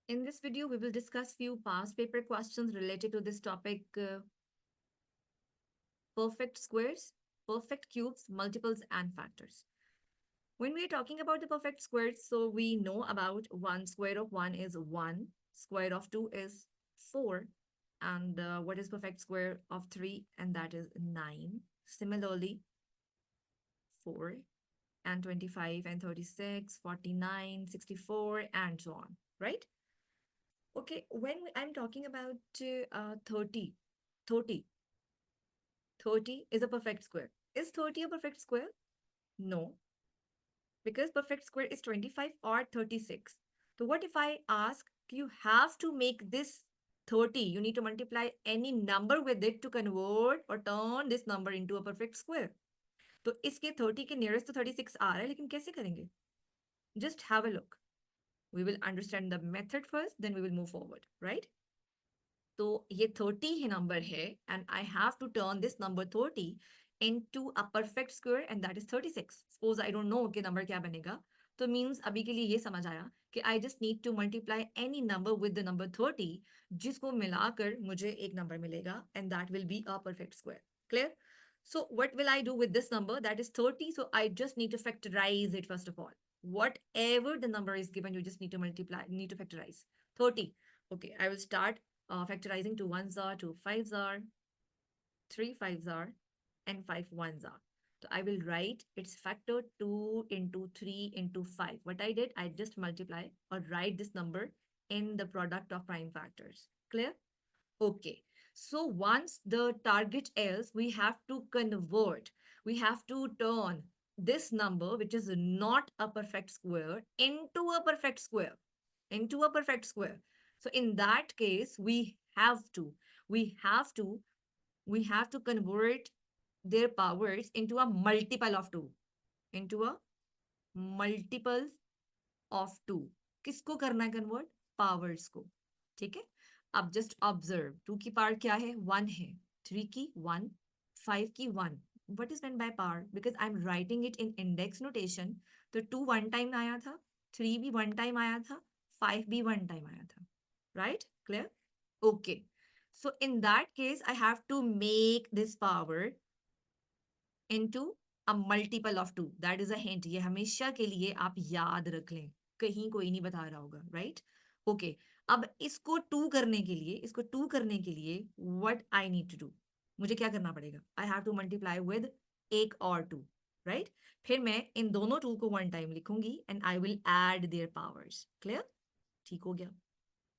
In this video, we will discuss few past paper questions related to this topic, perfect squares, perfect cubes, multiples, and factors. When we are talking about the perfect squares, so we know about 1 square of 1 is 1, square of 2 is 4, and what is perfect square of 3? And that is 9. Similarly, 4 and 25 and 36, 49, 64, and so on, right? Okay, I'm talking about 30, 30, 30 is a perfect square. Is 30 a perfect square? No, because perfect square is 25 or 36. So what if I ask, you have to make this 30, you need to multiply any number with it to convert or turn this number into a perfect square. तो इसके 30 के nearest to 36 आ रहा है, लेकिन कैसे करेंगे? Just have a look. We will understand the method first, then we will move forward, right? तो ये 30 ही नंबर है and I have to turn this number 30 into a perfect square and that is 36. Suppose I don't know कि number क्या बनेगा, तो means अभी के लिए ये समझ आया कि I just need to multiply any number with the number 30, जिसको मिलाकर मुझे एक नंबर मिलेगा and that will be a perfect square. Clear? So what will I do with this number? That is 30. So I just need to factorize it first of all. Whatever the number is given, you just need to factorize. 30. Okay, I will start factorizing. 2 ones are, 2 fives are, 3 fives are, and 5 ones are. So I will write its factor 2 into 3 into 5. What I did, I just multiply or write this number in the product of prime factors. Clear? Okay. So once the target is, we have to convert. We have to turn this number, which is not a perfect square, into a perfect square. Into a perfect square. So in that case, we have to, we have to convert their powers into a multiple of 2. Into a multiples of 2. किसको करना है convert? Powers को. ठीक है? अब just observe, 2 की power क्या है? 1 है. 3 की 1, 5 की 1. What is meant by power? Because I'm writing it in index notation. तो 2 one time आया था, 3 भी one time आया था, 5 भी one time आया था. Right? Clear? Okay. So in that case, I have to make this power into a multiple of 2. That is a hint. ये हमेशा के लिए आप याद रख लें, कहीं कोई नहीं बता रहा होगा, right? Okay. अब इसको 2 करने के लिए, इसको 2 करने के लिए what I need to do? मुझे क्या करना पड़ेगा? I have to multiply with एक और 2, right? फिर मैं इन दोनों 2 को one time लिखूंगी and I will add their powers. Clear? ठीक हो गया?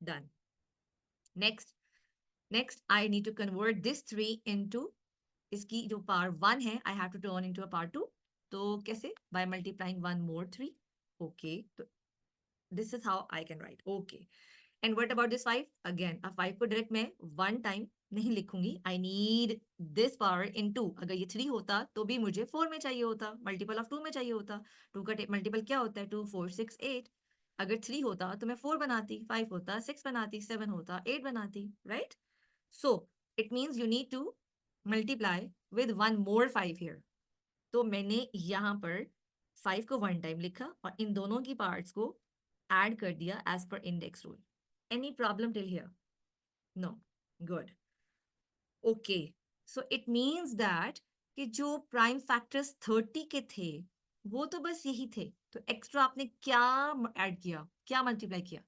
Done. Next, I need to convert this 3 into इसकी जो पावर 1 है, I have to turn into a power 2. तो कैसे? By multiplying 1 more 3. ओके, तो this is how I can write. Okay, and what about this 5? Again अब 5 को direct मैं one time नहीं लिखूंगी. I need this power in 2. अगर ये 3 होता तो भी मुझे 4 में चाहिए होता, मल्टीपल ऑफ 2 में चाहिए होता. 2 का मल्टीपल क्या होता है? 2 4 6 8. अगर 3 होता तो मैं 4 बनाती, 5 होता 6 बनाती, 7 होता 8 बनाती, right? So it means you need to multiply with one more 5 here. तो मैंने यहाँ पर 5 को वन टाइम लिखा और इन दोनों की पार्ट्स को ऐड कर दिया as per index rule. Any problem till here? No. Good. Okay, so it means that कि जो प्राइम फैक्टर्स 30 के थे वो तो बस यही थे. तो एक्स्ट्रा आपने क्या ऐड किया, क्या मल्टीप्लाई किया?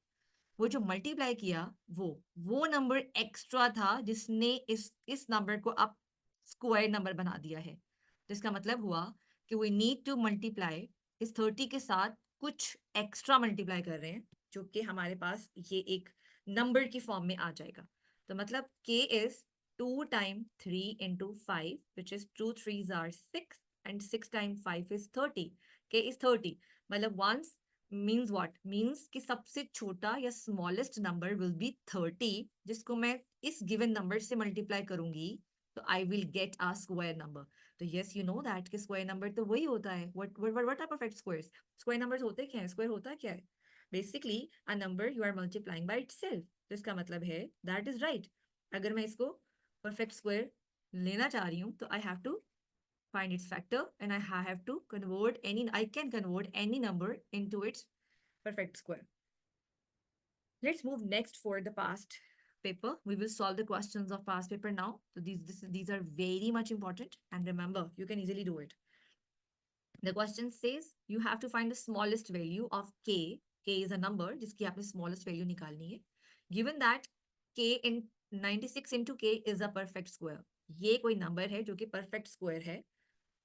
वो जो मल्टीप्लाई किया वो नंबर एक्स्ट्रा था जिसने इस नंबर को अब स्क्वायर नंबर बना दिया है. जिसका मतलब हुआ कि वी नीड टू मल्टीप्लाई इस 30 के साथ कुछ एक्स्ट्रा मल्टीप्लाई कर रहे हैं, जो कि हमारे पास ये एक नंबर की फॉर्म में आ जाएगा. तो मतलब k is 2 time 3 into 5, which is 2 3s are 6 and 6 times 5 is 30. k is 30. मतलब once means what? Means कि सबसे छोटा या smallest number will be 30, जिसको मैं इस given number से multiply करूंगी तो I will get a square number. तो yes, you know that कि square number तो वही होता है. What are perfect squares? Square numbers होते क्या है? Square होता क्या है? Basically a number you are multiplying by itself. तो इसका मतलब है that is right. अगर मैं इसको perfect square लेना चाह रही हूँ तो I have to find its factor and I can convert any number into its perfect square. Let's move next for the past paper. We will solve the questions of past paper now. So these are very much important. And remember, you can easily do it. The question says you have to find the smallest value of k. K is a number जिसकी आपने smallest value निकालनी है. Given that k in 96 into k is a perfect square. ये कोई number है जो कि perfect square है.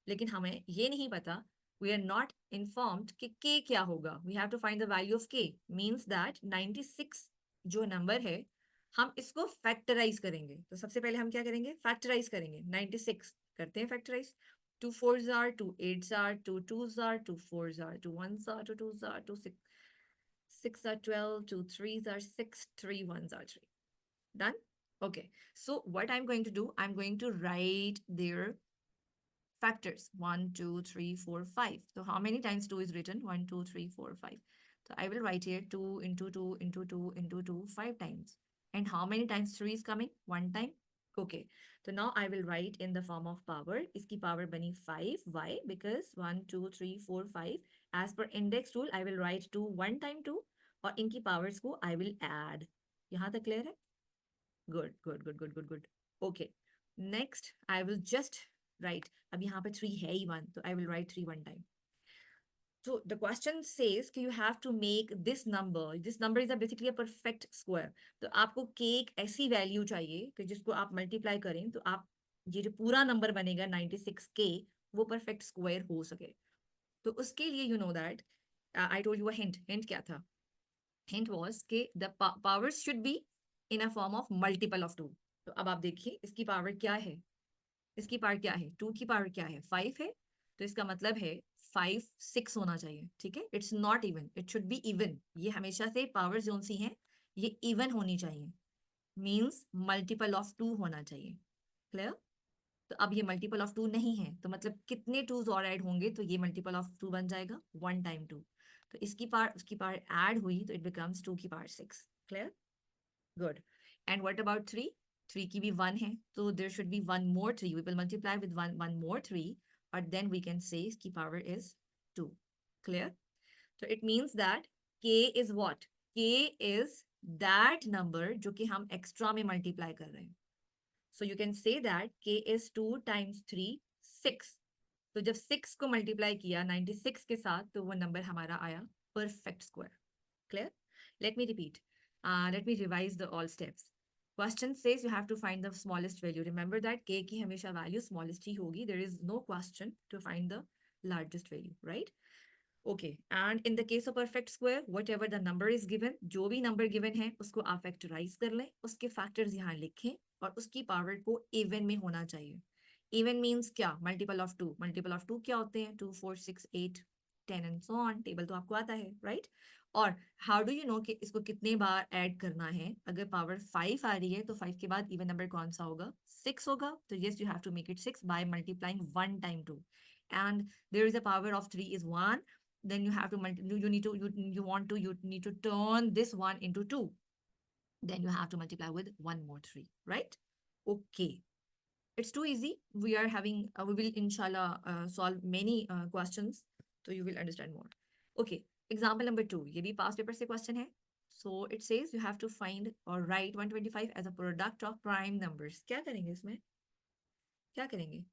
लेकिन हमें ये नहीं पता. We are not informed कि k क्या होगा. We have to find the value of k. Means that 96 जो number है हम इसको फैक्टराइज करेंगे. तो सबसे पहले हम क्या करेंगे? फैक्टराइज करेंगे. 96 करते हैं factorise. 2 4s are, 2 8s are, 2 2s are, 2 4s are, 2 1s are, 2 2s are, 2 6 are 12, 2 3s are 6, 3 1s are 3. Done? Okay. So what I'm going to do, I'm going to write their factors. 1, 2, 3, 4, 5. So how many times 2 is written? 1, 2, 3, 4, 5. So I will write here 2 into 2 into 2 into 2, 5 times. And how many times 3 is coming? 1 time. Okay. So now I will write in the form of power. Iski power bani 5. Why? Because 1, 2, 3, 4, 5. As per index rule, I will write 2 1 time 2. और इनकी powers को I will add. यहाँ तक clear है? Good, good, good, good, good, good. Okay. Next, I will just write. अब यहाँ पे 3 है ही 1, so I will write 3 1 time. So the question says कि you have to make this number. This number is basically a perfect square. तो आपको k एक ऐसी value चाहिए कि जिसको आप मल्टीप्लाई करें तो आप ये जो पूरा नंबर बनेगा 96k वो परफेक्ट स्क्वायर हो सके. तो उसके लिए you know that I told you a hint. Hint क्या था? Hint was कि the powers should be in a form of multiple of 2. तो अब आप देखिए इसकी पावर क्या है. इसकी पावर क्या है? 2 की पावर क्या है? 5 है. तो इसका मतलब है 5 6 होना चाहिए. ठीक है. It's not even, it should be even. ये हमेशा से पावर जोन सी है, ये इवन होनी चाहिए. मीन्स मल्टीपल ऑफ 2 होना चाहिए. क्लियर? तो अब ये मल्टीपल ऑफ 2 नहीं है, तो मतलब कितने 2s और ऐड होंगे तो ये मल्टीपल ऑफ 2 बन जाएगा. 1 टाइम 2. तो इसकी पावर उसकी पावर ऐड हुई तो इट बिकम्स 2 की power 6. Clear? Good. And what about 3? 3 की भी 1 है, तो there should be 1 more 3. We will multiply with 1 more 3 और देन वी कैन से इसकी पावर इज 2. क्लियर? तो it means that k is what? k is that number जो कि हम एक्स्ट्रा में मल्टीप्लाई कर रहे हैं. So you can say that k is 2 times 3 6. तो जब 6 को मल्टीप्लाई किया 96 के साथ तो वो नंबर हमारा आया perfect square. Clear? Let me repeat. Let me revise the all steps. Question says you have to find the smallest value. Remember that k की हमेशा value smallest ही होगी. There is no question to find the largest value, right? Okay. And in the case of perfect square, whatever the number is given, जो भी number given है, उसको आप factorize कर लें, उसके factors यहाँ लिखें और उसकी power को even में होना चाहिए. Even means क्या? Multiple of 2. Multiple of 2 क्या होते हैं? 2, 4, 6, 8, 10 and so on. Table तो आपको आता है, right? और हाउ डू यू नो कि इसको कितने बार ऐड करना है? अगर पावर 5 आ रही है तो 5 के बाद इवन नंबर कौन सा होगा? 6 होगा. तो yes, you have to make it 6 by multiplying 1 time 2. And there is a power of 3 is 1. Then you have to you need to you need to turn this 1 into 2. Then you have to multiply with 1 more 3, right? Okay. It's too easy. We are having we will inshallah solve many questions, so you will understand more. Okay. Example number 2. ये भी past paper से question है. So it says you have to find or write 125 as a product of prime numbers. क्या करेंगे इसमें? क्या करेंगे?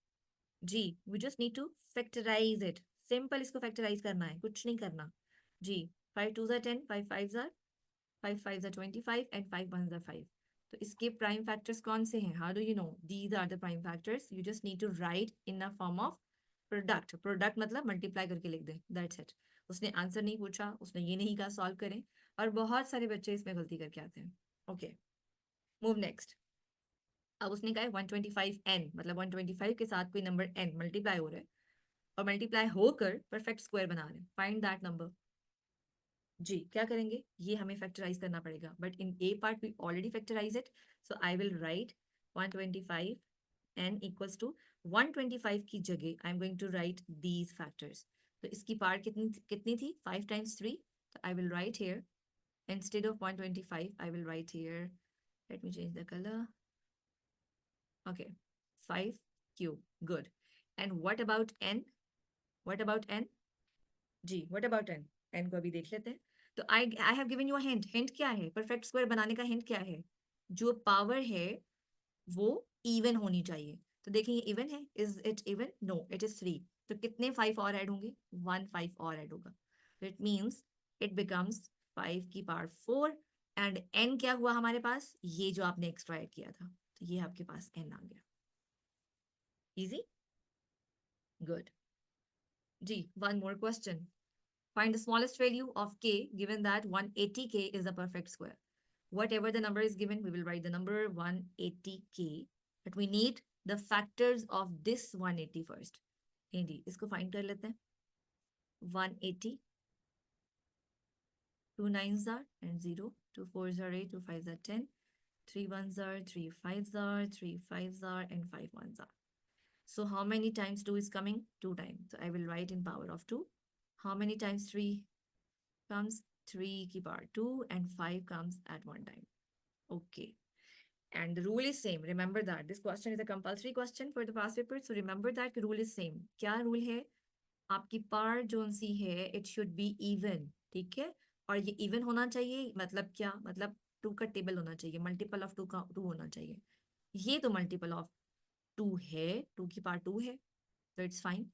जी, we just need to factorize it. Simple इसको factorize करना है, कुछ नहीं करना. जी, 5 2s are 10, 5 5s are 5 5s are 25 and 5 1s are 5. तो इसके प्राइम फैक्टर्स कौन से हैं? How do you know these are the prime factors? You just need to write in a form of product. Product मतलब multiply करके लिख दें. That's it. उसने आंसर नहीं पूछा, उसने ये नहीं कहा सॉल्व करें, और बहुत सारे बच्चे इसमें गलती करके आते हैं. Okay, move next. अब उसने कहा 125n मतलब 125 के साथ कोई नंबर n मल्टीप्लाई हो रहा है और मल्टीप्लाई होकर परफेक्ट स्क्वायर बना रहे हैं. Find that number. जी, क्या करेंगे? ये हमें फैक्टराइज करना पड़ेगा, but in a part we already factorise it. So I will write 125 n equals to 125 की जगह I am going to write these factors. तो इसकी पार्ट कितनी कितनी थी? 5 times 3. तो आई will right here instead of 125 I will write here, let me change the color. Okay, 5 cube. Good. And what about n? What about n? जी, what about n? n को अभी देख लेते हैं. तो I have given you a hint. Hint क्या है? Perfect square बनाने का हिंट क्या है? जो पावर है वो इवन होनी चाहिए. तो देखिए ये इवन है. Is it even? No, it is 3. तो कितने 5 और ऐड होंगे? 1 5 और ऐड होगा. तो इट मीन्स इट बिकम्स 5 की पावर 4. एंड n क्या हुआ हमारे पास? ये जो आपने एक्स्ट्रा ऐड किया था. तो ये आपके पास n आ गया. इजी. गुड. जी, one more question. Find the smallest value of k given that 180k is a perfect square. Whatever the number is given, we will write the number 180k. But we need the factors of this 180 first. जी, इसको find कर लेते हैं. 180, 2 9s are and 0, 2 4s are 8, 2 5s are 10, 3 1s are, 3 5s are, 3 5s are, and 5 1s are. So how many times 2 is coming? 2 times. So I will write in power of 2. How many times 3 comes? 3 की power 2 and 5 comes at one time. Okay. And the rule is same. Remember that. This question is a compulsory question for the past paper. So remember that rule is same. क्या rule है? आपकी power जो सी है, it should be even. ठीक है? और ये even होना चाहिए. मतलब क्या? मतलब 2 का टेबल होना चाहिए. मल्टीपल ऑफ 2 का 2 होना चाहिए. ये तो मल्टीपल ऑफ 2 है. 2 की पावर 2 है. तो इट्स फाइन.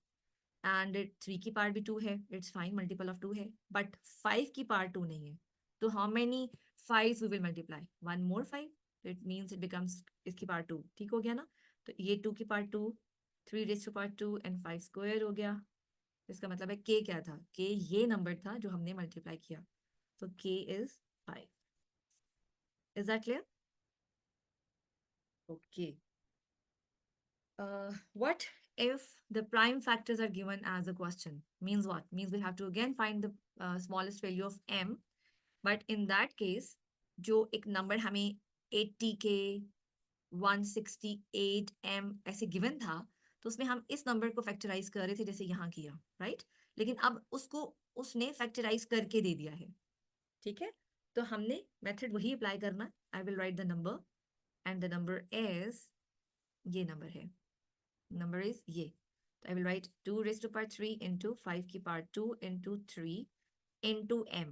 एंड 3 की पार्ट भी 2 है. It's fine. मल्टीपल ऑफ 2 है. बट 5 की पार्ट 2 नहीं है. तो how many 5 we will multiply? 1 more 5. It means it becomes इसकी पार्ट 2. ठीक हो गया ना? तो ये 2 की part 2, 3 raise to part 2 and 5 square हो गया. इसका मतलब है के क्या था? के ये नंबर था जो हमने मल्टीप्लाई किया. तो के is 5. Is that clear? Okay. What if the prime factors are given as a question? Means what? Means we have to again find the smallest value of m. But in that case, जो एक number हमें 80k 168m ऐसे given था, तो उसमें हम इस number को फैक्टराइज कर रहे थे जैसे यहाँ किया, राइट? लेकिन अब उसको उसने फैक्टराइज करके दे दिया है. ठीक है? तो हमने मेथड वही अप्लाई करना. आई will right the number and the number is, ये नंबर है. Number is ये. So I will write 2 raised to power 3 into 5 की power 2 into 3 into m.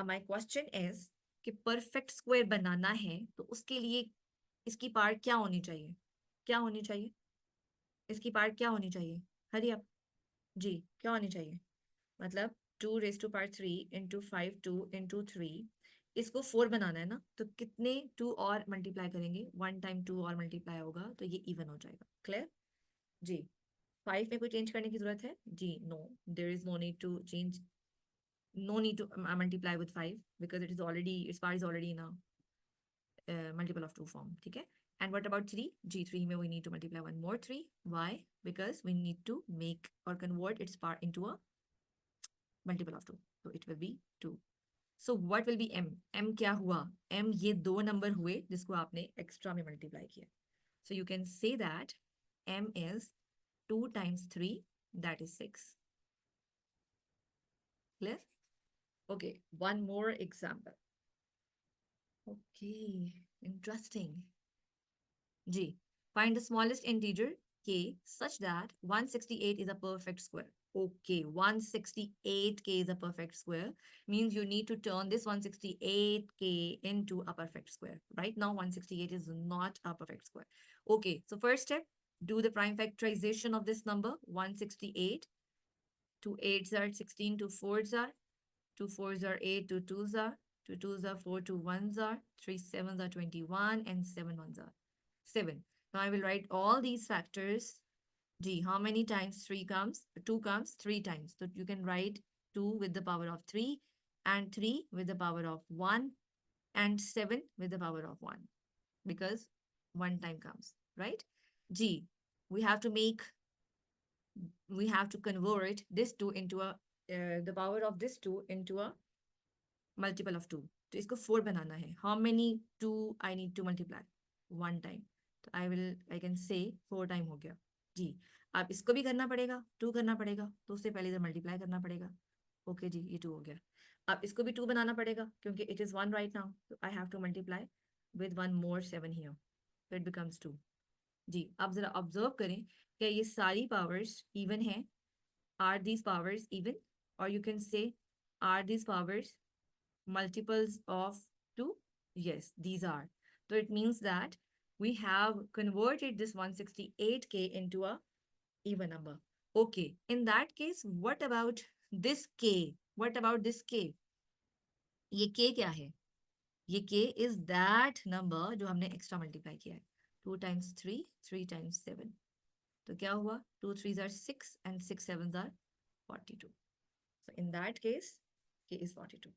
My question is कि perfect square बनाना है तो उसके लिए इसकी पावर क्या होनी चाहिए? क्या होनी चाहिए? इसकी पावर क्या होनी चाहिए? हरी आप. जी, क्या होनी चाहिए? मतलब 2 raised to power 3 into 5 2 into 3. इसको 4 बनाना है ना, तो कितने 2 और मल्टीप्लाई करेंगे? 1 टाइम 2 और मल्टीप्लाई होगा तो ये इवन हो जाएगा. क्लियर? जी. 5 में कोई चेंज करने की जरूरत है? जी, no. There is no need to change. No need to multiply with 5 because it is already, its power is already in multiple of 2 form. ठीक है? And what about 3? जी, 3 में we need to multiply one more 3. Why? Because we need to make or convert its power into a multiple of 2. so it will be 2. so what will be m? m क्या हुआ? m ये दो number हुए जिसको आपने extra में multiply किया. so you can say that m is 2 times 3, that is 6. Clear? Okay, one more example. Okay, interesting. G. Find the smallest integer k such that 168 is a perfect square. Okay, 168k is a perfect square. Means you need to turn this 168k into a perfect square. Right now, 168 is not a perfect square. Okay, so first step, do the prime factorization of this number 168. 2 8s are 16, 2 4s are, 2 4s are 8, 2 2s are, 2 2s are 4, 2 1s are, 3 7s are 21, and 7 1s are 7. Now I will write all these factors. G, how many times 3 comes? 2 comes 3 times. So you can write 2 with the power of 3, and 3 with the power of 1, and 7 with the power of 1, because 1 time comes, right? G, we have to make, we have to convert this 2 into a, the power of this 2 into a multiple of 2. तो इसको 4 बनाना है. How many 2 I need to multiply? 1 time. तो I can say 4 time हो गया. जी, अब इसको भी करना पड़ेगा, 2 करना पड़ेगा, तो उससे पहले इधर मल्टीप्लाई करना पड़ेगा. ओके जी, ये 2 हो गया. अब इसको भी 2 बनाना पड़ेगा क्योंकि it is 1 right now. तो I have to multiply with 1 more 7 here. So it becomes 2. जी, अब जरा ऑब्जर्व करें क्या ये सारी पावर्स इवन हैं? Are these powers even? Or you can say, are these powers multiples of 2? Yes, these are. So it means that we have converted this 168k into a even number. Okay, in that case, what about this k? What about this k? ये k क्या है? ये k is that number जो हमने extra multiply किया है. 2 times 3, 3 times 7. तो क्या हुआ? 2 3s are 6 and 6 7s are 42. So in that case, k is 42.